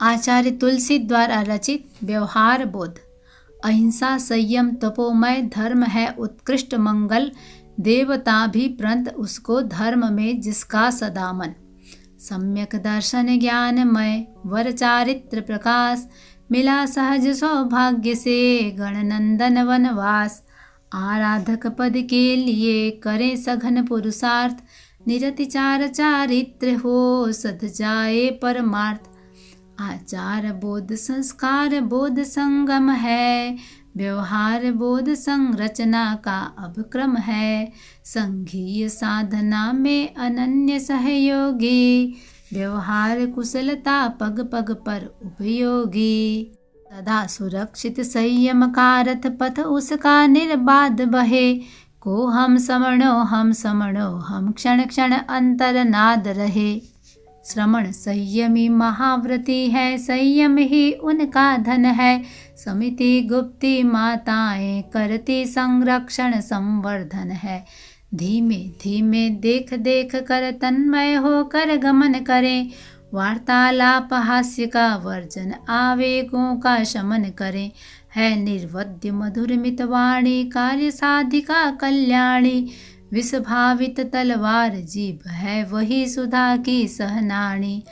आचार्य तुलसी द्वारा रचित व्यवहार बोध। अहिंसा, संयम, तपोमय धर्म है उत्कृष्ट मंगल। देवता भी प्रणत उसको धर्म में जिसका सदा मन। सम्यक दर्शन ज्ञानमय वर चारित्र प्रकाश। मिला सहज सौभाग्य से गणनंदन वनवास। आराधक पद के लिए करें सघन पुरुषार्थ। निरति चार चारित्र हो सध जाए परमार्थ। आचार बोध संस्कार बोध संगम है। व्यवहार बोध संरचना का अभक्रम है। संघीय साधना में अनन्य सहयोगी। व्यवहार कुशलता पग पग पर उपयोगी। सदा सुरक्षित संयम का रथ पथ उसका निर्बाध बहे। को हम समणो हम क्षण क्षण अंतरनाद रहे। श्रमण संयमी महाव्रती है। संयम ही उनका धन है। समिति गुप्ती माताएं करती संरक्षण संवर्धन है। धीमे धीमे देख देख कर तन्मय होकर गमन करें। वार्तालाप हास्य का वर्जन आवेगों का शमन करें। है निर्वद्य मधुर मितवाणी कार्य साधिका कल्याणी। विषभावित तलवार जीभ है वही सुधा की सहनाणी।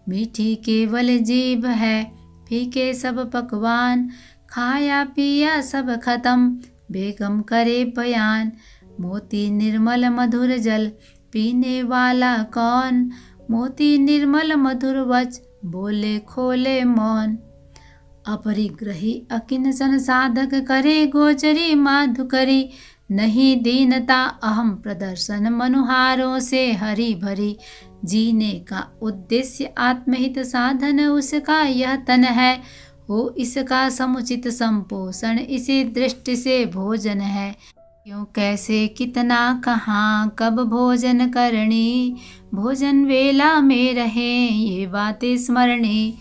मीठी केवल जीभ है फीके सब पकवान। खाया पिया सब खत्म बेगम करे बयान। मोती निर्मल मधुर जल पीने वाला कौन। मोती निर्मल मधुर वच बोले खोले मौन। अपरिग्रही अकिंचन साधक करे गोचरी माधुकरी। नहीं दीनता अहम प्रदर्शन मनुहारों से हरी भरी। जीने का उद्देश्य आत्महित साधन उसका यह तन है। हो इसका समुचित संपोषण इसी दृष्टि से भोजन है। क्यों कैसे कितना कहाँ कब भोजन करनी। भोजन वेला में रहे ये बातें स्मरणी।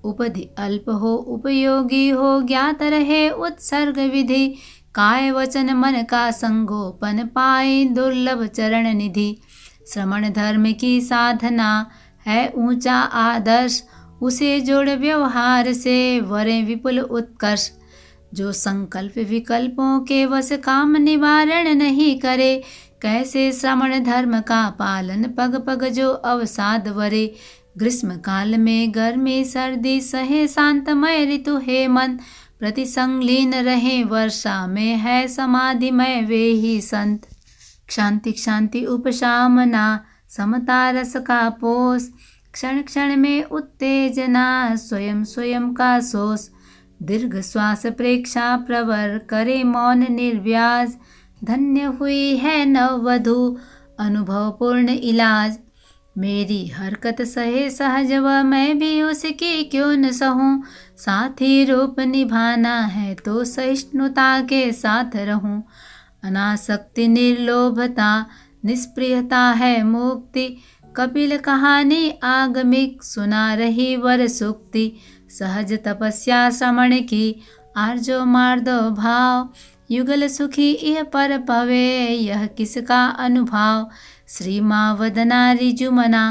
उपधि अल्प हो उपयोगी हो ज्ञात रहे उत्सर्ग विधि। काय वचन मन का संगोपन पाए दुर्लभ चरण निधि। श्रमण धर्म की साधना है ऊंचा आदर्श। उसे जोड़ व्यवहार से वरें विपुल उत्कर्ष। जो संकल्प विकल्पों के वश काम निवारण नहीं करे। कैसे श्रमण धर्म का पालन पग पग जो अवसाद वरे। ग्रीष्म काल में गर्मी सर्दी सहे शांतमय ऋतु हेमंत। प्रति संलीन रहे वर्षा में है समाधिमय वे ही संत। क्षांति क्षांति उपशामना समता रस का पोष। क्षण क्षण में उत्तेजना स्वयं स्वयं का सोस। दीर्घ श्वास प्रेक्षा प्रवर करे मौन निर्व्याज। धन्य हुई है नववधु अनुभव पूर्ण इलाज। मेरी हरकत सहे सहज व मैं भी उसकी क्यों न सहूँ। साथी रूप निभाना है तो सहिष्णुता के साथ रहूं। अनासक्ति निर्लोभता निष्प्रियता है मुक्ति। कपिल कहानी आगमिक सुना रही वर सुक्ति। सहज तपस्या श्रमण की आर्जो मार्दो भाव। युगल सुखी यह पर पवे यह किसका अनुभाव। श्री माँ वदना रिजुमना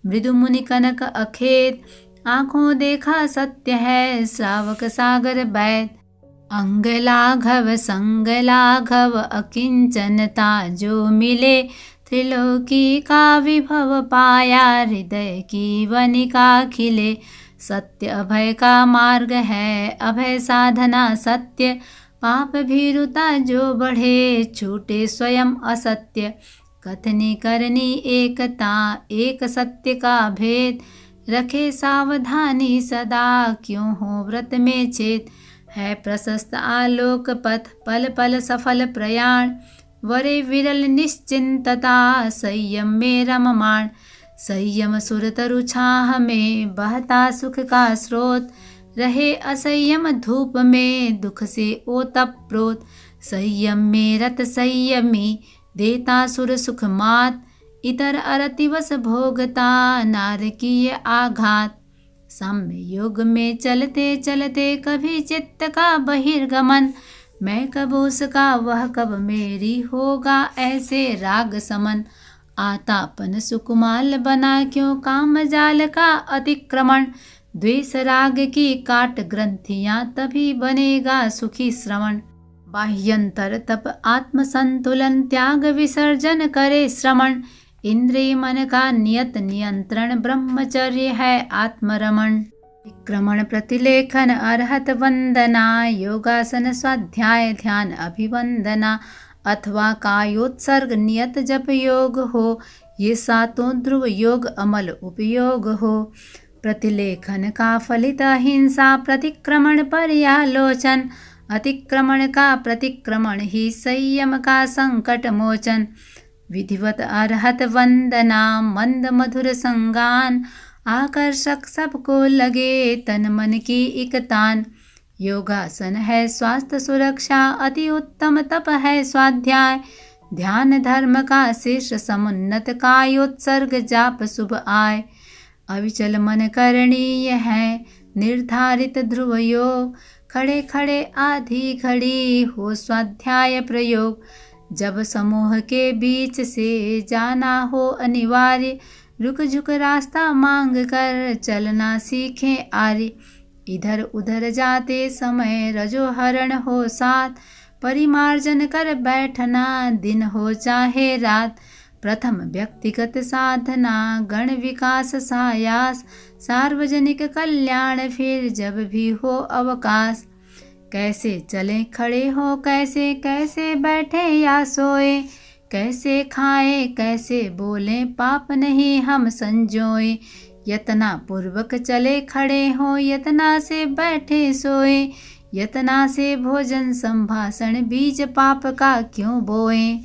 मृदु मुनि कनक अखेत। आँखों देखा सत्य है श्रावक सागर बैद। अंग लाघव संग लाघव अकिंचनता जो मिले। त्रिलोकी का विभव पाया हृदय की वनिका खिले। सत्य अभय का मार्ग है अभय साधना सत्य। पाप भीरुता जो बढ़े छूटे स्वयं असत्य। कथनी करनी एकता एक सत्य का भेद। रखे सावधानी सदा क्यों हो व्रत में चेत। है प्रशस्त आलोक पथ पल पल सफल प्रयाण। वरे विरल निश्चिंतता संयम में रममाण। संयम सुर तरु छाह में बहता सुख का स्रोत। रहे असंयम धूप में दुख से ओतप्रोत। संयम में रत संयमी देता सुर सुख मात। इतर अरतिवस भोगता नारकीय आघात। साम्य योग में चलते चलते कभी चित्त का बहिर्गमन। मैं कब उसका वह कब मेरी होगा ऐसे राग समन। आतापन सुकुमाल बना क्यों काम जाल का अतिक्रमण। द्वेष राग की काट ग्रंथियां, तभी बनेगा सुखी श्रवण। बाह्यंतर तप आत्म संतुलन, त्याग विसर्जन करे श्रवण। इंद्रिय मन का नियत नियंत्रण, ब्रह्मचर्य है आत्मरमण। विक्रमण प्रतिलेखन अर्हत वंदना, योगासन स्वाध्याय ध्यान अभिवंदना। अथवा कायोत्सर्ग नियत जप योग हो, ये सातों ध्रुव योग अमल उपयोग हो। प्रतिलेखन का फलित अहिंसा, प्रतिक्रमण पर्यालोचन। अतिक्रमण का प्रतिक्रमण ही संयम का संकट मोचन। विधिवत अर्हत वंदना, मंद मधुर संगान। आकर्षक सबको लगे तन मन की इकतान। योगासन है स्वास्थ्य सुरक्षा, अति उत्तम तप है स्वाध्याय। ध्यान धर्म का शीर्ष समुन्नत, कायोत्सर्ग जाप शुभ आय। अविचल मन करणीय है, निर्धारित ध्रुव योग। खड़े खड़े आधी घड़ी हो स्वाध्याय प्रयोग। जब समूह के बीच से जाना हो अनिवार्य, रुक झुक रास्ता मांग कर चलना सीखें आर्य। इधर उधर जाते समय रजोहरण हो साथ, परिमार्जन कर बैठना दिन हो चाहे रात। प्रथम व्यक्तिगत साधना, गण विकास सायास। सार्वजनिक कल्याण फिर जब भी हो अवकाश। कैसे चलें खड़े हो कैसे, कैसे बैठे या सोए। कैसे खाएं कैसे बोलें, पाप नहीं हम संजोए। यतना पूर्वक चले खड़े हो, यतना से बैठे सोए। यतना से भोजन संभाषण, बीज पाप का क्यों बोए।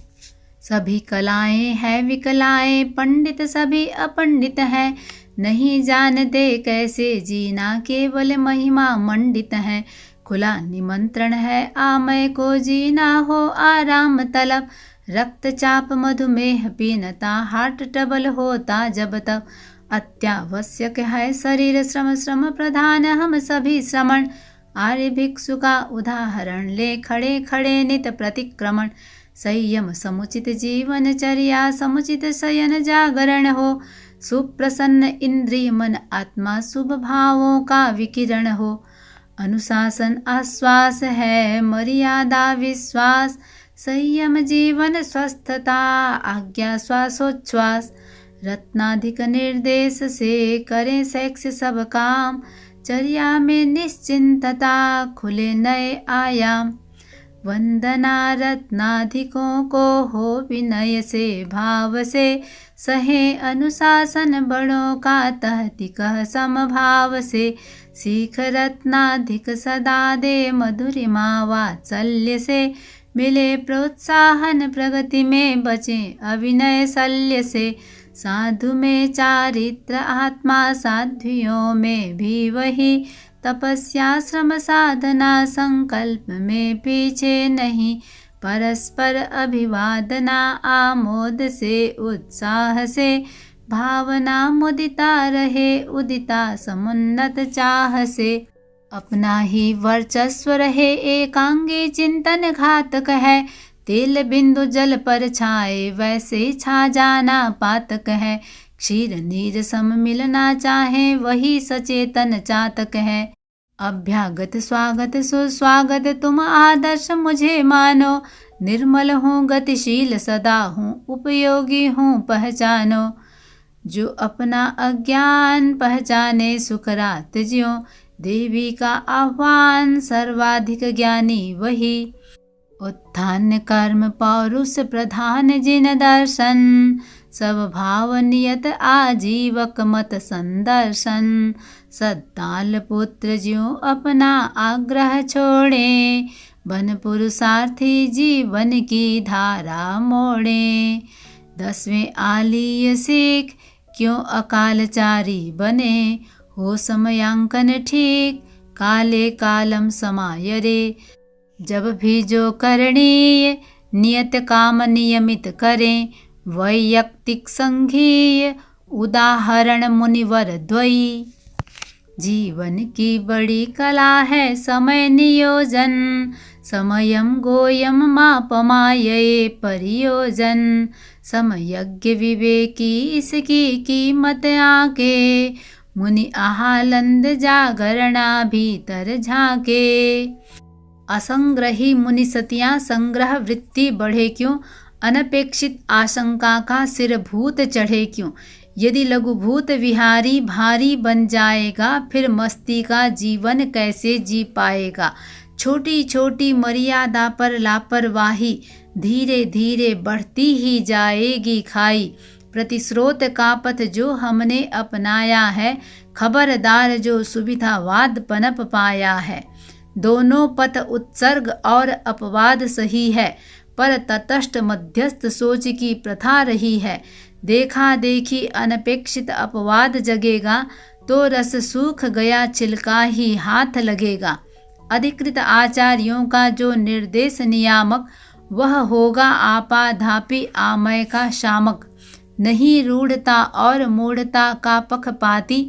सभी कलाएं हैं विकलाएं, पंडित सभी अपंडित हैं। नहीं जानते कैसे जीना, केवल महिमा मंडित है। खुला निमंत्रण है आमय को, जीना हो आराम तलब। रक्तचाप मधुमेह पीनता, हार्ट ट्रबल होता जब तब। अत्यावश्यक है शरीर श्रम, श्रम प्रधान हम सभी श्रमण। आर्य भिक्षु का उदाहरण ले, खड़े खड़े नित प्रतिक्रमण। संयम समुचित जीवनचर्या, समुचित शयन जागरण हो। सुप्रसन्न इंद्रिय मन आत्मा, शुभ भावों का विकिरण हो। अनुशासन आश्वास है, मर्यादा विश्वास। संयम जीवन स्वस्थता, आज्ञा श्वासोच्छ्वास। रत्नाधिक निर्देश से करें सेक्स सब काम। चर्या में निश्चिंतता, खुले नए आयाम। वंदना रत्नाधिकों को हो विनय से भाव से। सहे अनुशासन बड़ों का, तहति कह समभाव से। सीख रत्नाधिक सदा दे, मधुरिमा वात्सल्य से। मिले प्रोत्साहन प्रगति में, बचें अविनय शल्य से। साधु में चारित्र आत्मा, साध्वियों में भी वही। तपस्या श्रम साधना, संकल्प में पीछे नहीं। परस्पर अभिवादना, आमोद से उत्साह से। भावना मुदिता रहे, उदिता समुन्नत चाह से। अपना ही वर्चस्व रहे, एकांगी चिंतन घातक है। तेल बिंदु जल पर छाए, वैसे छा जाना पातक है। क्षीर नीर सम मिलना चाहे, वही सचेतन चातक है। अभ्यागत स्वागत सुस्वागत, तुम आदर्श मुझे मानो। निर्मल हूँ गतिशील सदा हूँ, उपयोगी हूँ पहचानो। जो अपना अज्ञान पहचाने, सुकरात ज्यों। देवी का आह्वान, सर्वाधिक ज्ञानी वही। उत्थान कर्म पौरुष प्रधान जिन दर्शन। सब भाव नियत आजीवक मत संदर्शन। सद्दाल पुत्र ज्यों अपना आग्रह छोड़े। बन पुरुषार्थी जीवन की धारा मोड़े। 10वें आलीय सीख, क्यों अकालचारी बने। हो समयांकन ठीक, काले कालम समाय रे। जब भी जो करणीय, नियत काम नियमित करें। वैयक्तिक संघीय, उदाहरण मुनिवर द्वयी। जीवन की बड़ी कला है समय नियोजन। समयम गोयम मापमाये परियोजन। समयज्ञ विवेकी, इसकी कीमत आके। मुनि आहालंद जागरणा भीतर झांके। असंग्रही मुनि सतियाँ संग्रह वृत्ति बढ़े क्यों, अनपेक्षित आशंका का सिर भूत चढ़े क्यों। यदि लघुभूत विहारी भारी बन जाएगा, फिर मस्ती का जीवन कैसे जी पाएगा। छोटी छोटी मर्यादा पर लापरवाही धीरे धीरे बढ़ती ही जाएगी खाई। प्रतिस्रोत का पथ जो हमने अपनाया है, खबरदार जो सुविधावाद पनप पाया है। दोनों पथ उत्सर्ग और अपवाद सही है, पर तटस्थ मध्यस्थ सोच की प्रथा रही है। देखा देखी अनपेक्षित अपवाद जगेगा, तो रस सूख गया छिलका ही हाथ लगेगा। अधिकृत आचार्यों का जो निर्देश नियामक, वह होगा आपाधापी आमय का शामक। नहीं रूढ़ता और मूढ़ता का पक्षपाती,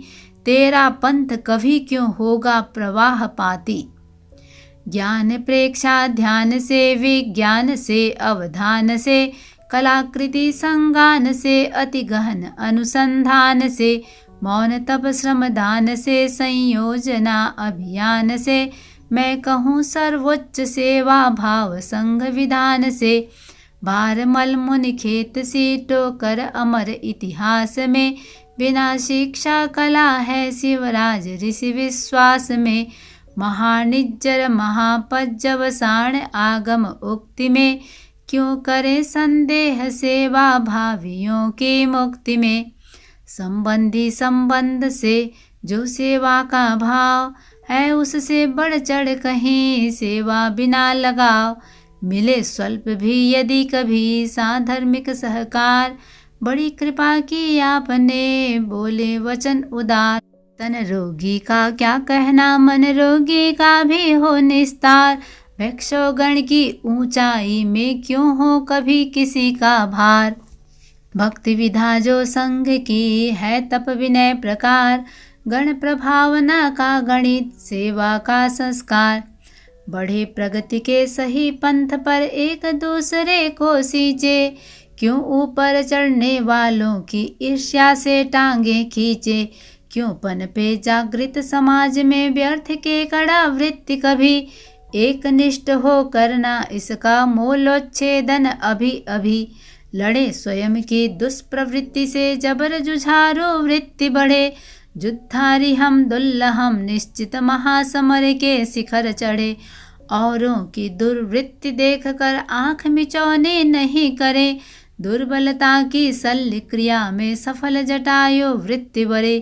तेरा पंथ कभी क्यों होगा प्रवाह पाती। ज्ञान प्रेक्षा ध्यान से, विज्ञान से, अवधान से, कलाकृति संगान से, अति गहन अनुसंधान से, मौन तप श्रम दान से, संयोजना अभियान से, मैं कहूँ सर्वोच्च सेवा भाव संघ विधान से। भारमल मुनि खेत सीटो कर अमर इतिहास में, बिना शिक्षा कला है शिवराज ऋषि विश्वास में। महानिज्जर महापज्जवसाण आगम उक्ति में, क्यों करे संदेह सेवा भावियों की मुक्ति में। संबंधी संबंध से जो सेवा का भाव है, उससे बढ़ चढ़ कहीं सेवा बिना लगाव। मिले स्वल्प भी यदि कभी साधर्मिक सहकार, बड़ी कृपा की आपने बोले वचन उदार। तन रोगी का क्या कहना, मन रोगी का भी हो निस्तार। वृक्षोगण की ऊंचाई में क्यों हो कभी किसी का भार। भक्ति विधा जो संघ की है, तप विनय प्रकार, गण प्रभावना का गणित, सेवा का संस्कार। बढ़े प्रगति के सही पंथ पर एक दूसरे को सींचे, क्यों ऊपर चढ़ने वालों की ईर्ष्या से टांगे खींचे। क्यों पनपे जागृत समाज में व्यर्थ के कड़ा वृत्ति कभी, एक निष्ठ हो करना इसका मूलोच्छेदन अभी अभी। लड़े स्वयं की दुष्प्रवृत्ति से, जबर जुझारू वृत्ति बढ़े। जुद्धारी हम दुल्लहम निश्चित महासमर के शिखर चढ़े। औरों की दुर्वृत्ति देख कर आँख मिचौनी नहीं करें, दुर्बलता की शल्य क्रिया में सफल जटायु वृत्ति बरे।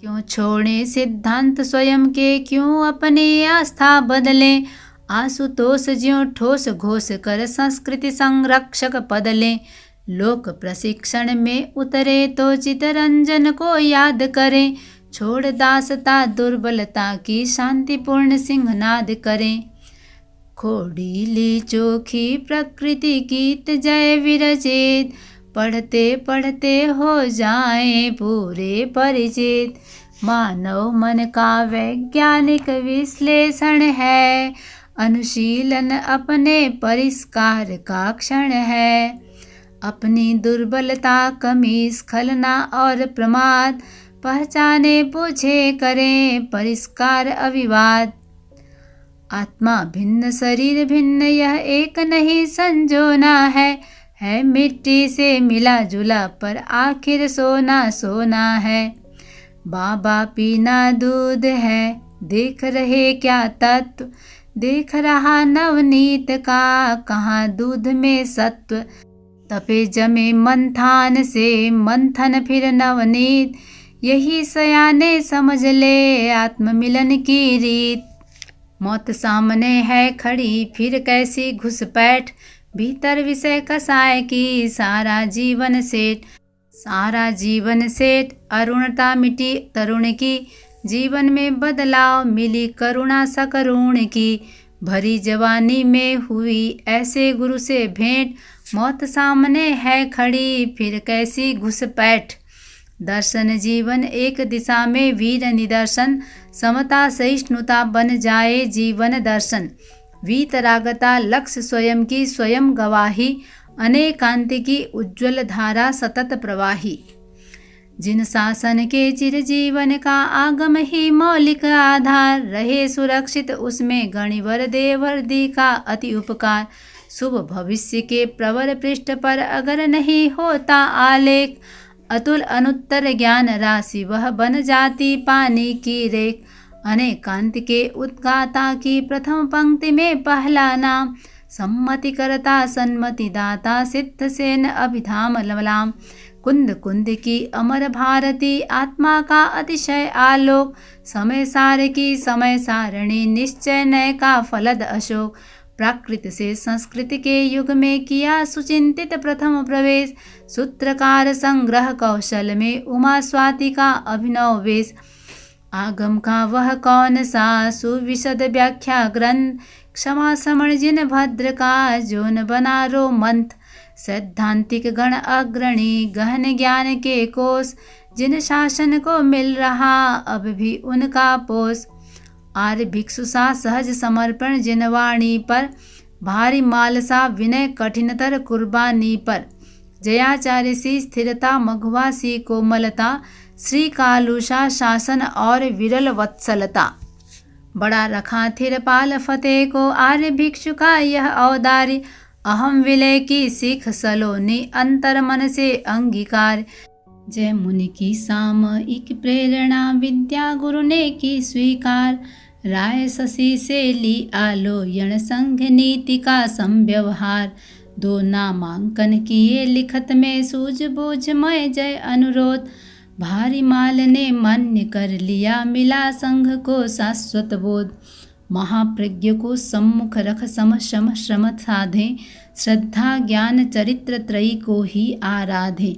क्यों छोड़े सिद्धांत स्वयं के, क्यों अपनी आस्था बदलें। आशुतोष ज्यों ठोस घोष कर संस्कृति संरक्षक पद लें। लोक प्रशिक्षण में उतरे तो चितरंजन को याद करें। छोड़ दासता दुर्बलता की शांतिपूर्ण सिंहनाद करें। खोड़ीली चोखी प्रकृति गीत जय विरचित, पढ़ते पढ़ते हो जाएं पूरे परिचित। मानव मन का वैज्ञानिक विश्लेषण है, अनुशीलन अपने परिष्कार का क्षण है। अपनी दुर्बलता कमी स्खलना और प्रमाद, पहचाने पूछे करें परिष्कार अविवाद। आत्मा भिन्न शरीर भिन्न यह एक नहीं संजोना है मिट्टी से मिला जुला पर आखिर सोना सोना है। बाबा पीना दूध है, देख रहे क्या तत्व, देख रहा नवनीत का कहाँ दूध में सत्व। तपे जमे मंथान से मंथन फिर नवनीत, यही सयाने समझ ले आत्ममिलन की रीत। मौत सामने है खड़ी फिर कैसी घुसपैठ, भीतर विषय कसाय की सारा जीवन सेठ। सारा जीवन सेठ अरुणता मिटी तरुण की, जीवन में बदलाव मिली करुणा सकरुण की। भरी जवानी में हुई ऐसे गुरु से भेंट, मौत सामने है खड़ी फिर कैसी घुसपैठ। दर्शन जीवन एक दिशा में वीर निदर्शन, समता सहिष्णुता बन जाए जीवन दर्शन। वीतरागता लक्ष्य स्वयं की स्वयं गवाही, अनेकांत की उज्ज्वल धारा सतत प्रवाही। जिन शासन के चिरजीवन का आगम ही मौलिक आधार, रहे सुरक्षित उसमें गणिवर देवर्दी का अति उपकार। शुभ भविष्य के प्रवर पृष्ठ पर अगर नहीं होता आलेख, अतुल अनुत्तर ज्ञान राशि वह बन जाती पानी की रेख। अनेकांत के उद्गाता की प्रथम पंक्ति में पहला नाम, सम्मति करता सन्मति दाता सिद्ध सेन अभिधाम लवलाम। कुंद कुंद की अमर भारती आत्मा का अतिशय आलोक, समय सार की समय सारणी निश्चय नय का फलद अशोक। प्राकृत से संस्कृत के युग में किया सुचिंतित प्रथम प्रवेश, सूत्रकार संग्रह कौशल में उमा स्वाति का अभिनव वेश। आगम का वह कौन सा सुविशद व्याख्या ग्रंथ, क्षमा समण जिन भद्र का जोन बना रो मंथ। सैद्धांतिक गण अग्रणी गहन ज्ञान के कोश, जिन शासन को मिल रहा अब भी उनका पोष। आर्य भिक्षु सा सहज समर्पण जिन वाणी पर, भारी मालसा विनय कठिनतर कुर्बानी पर। जयाचार्य सी स्थिरता मघवा सी कोमलता, श्री कालूषा शासन और विरल वत्सलता। बड़ा रखा थिरपाल फतेह को आर्य भिक्षु का यह औदार्य, अहम विलय की सीख सलोनी अंतर मन से अंगीकार। जय मुनि की सामयिक प्रेरणा विद्या गुरु ने की स्वीकार, राय शशि से ली आलोयण संघ नीति का संव्यवहार। दो नामांकन किए लिखत में सूझबूझ मय जय अनुरोध, भारी माल ने मान्य कर लिया मिला संघ को शाश्वत बोध। महाप्रज्ञ को सम्मुख रख सम शम श्रम साधे, श्रद्धा ज्ञान चरित्र त्रयी को ही आराधे।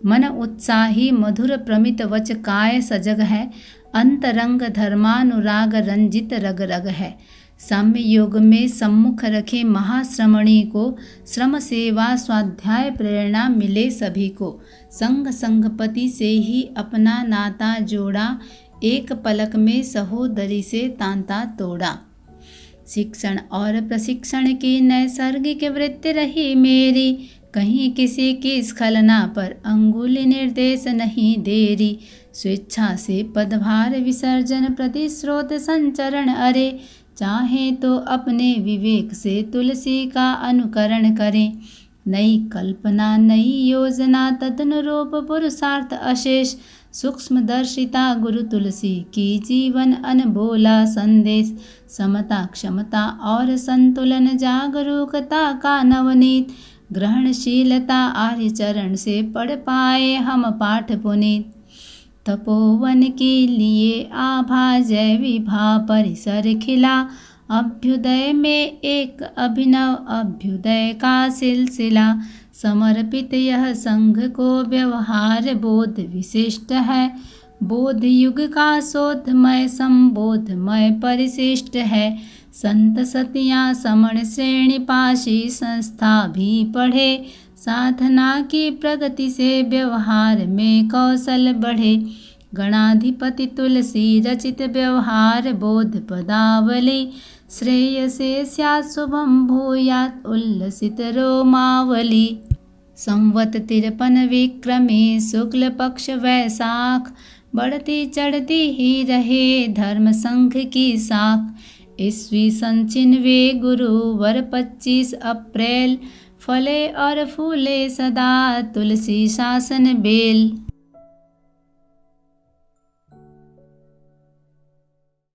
मन उत्साही मधुर प्रमित वच काय सजग है, अंतरंग धर्मानुराग रंजित रग रग है। साम्य योग में सम्मुख रखे महाश्रमणी को, श्रम सेवा स्वाध्याय प्रेरणा मिले सभी को। संग संगपति से ही अपना नाता जोड़ा, एक पलक में सहोदरी से तांता तोड़ा। शिक्षण और प्रशिक्षण की नैसर्गिक वृत्ति रही मेरी, कहीं किसी की स्खलना पर अंगुली निर्देश नहीं देरी। स्वेच्छा से पदभार विसर्जन प्रति स्रोत संचरण अरे, चाहे तो अपने विवेक से तुलसी का अनुकरण करें। नई कल्पना नई योजना तदनुरूप पुरुषार्थ अशेष, सूक्ष्मदर्शिता गुरु तुलसी की जीवन अनबोला संदेश। समता क्षमता और संतुलन जागरूकता का नवनीत, ग्रहणशीलता आर्य चरण से पढ़ पाए हम पाठ पुनीत। तपोवन के लिए आभा जय विभा परिसर खिला, अभ्युदय में एक अभिनव अभ्युदय का सिलसिला। समर्पित यह संघ को व्यवहार बोध विशिष्ट है, बोध युग का शोधमय संबोधमय परिशिष्ट है। संत सतिया समण श्रेणी पाशी संस्था भी पढ़े, साधना की प्रगति से व्यवहार में कौशल बढ़े। गणाधिपति तुलसी रचित व्यवहार बोध पदावली, श्रेय से स्यात् शुभम भूयात् उल्लसित रोमावली। संवत 53 विक्रमी शुक्ल पक्ष वैशाख, बढ़ती चढ़ती ही रहे धर्म संघ की साख। ईस्वी सन 96 गुरुवर 25 अप्रैल, फले और फूले सदा तुलसी शासन बेल।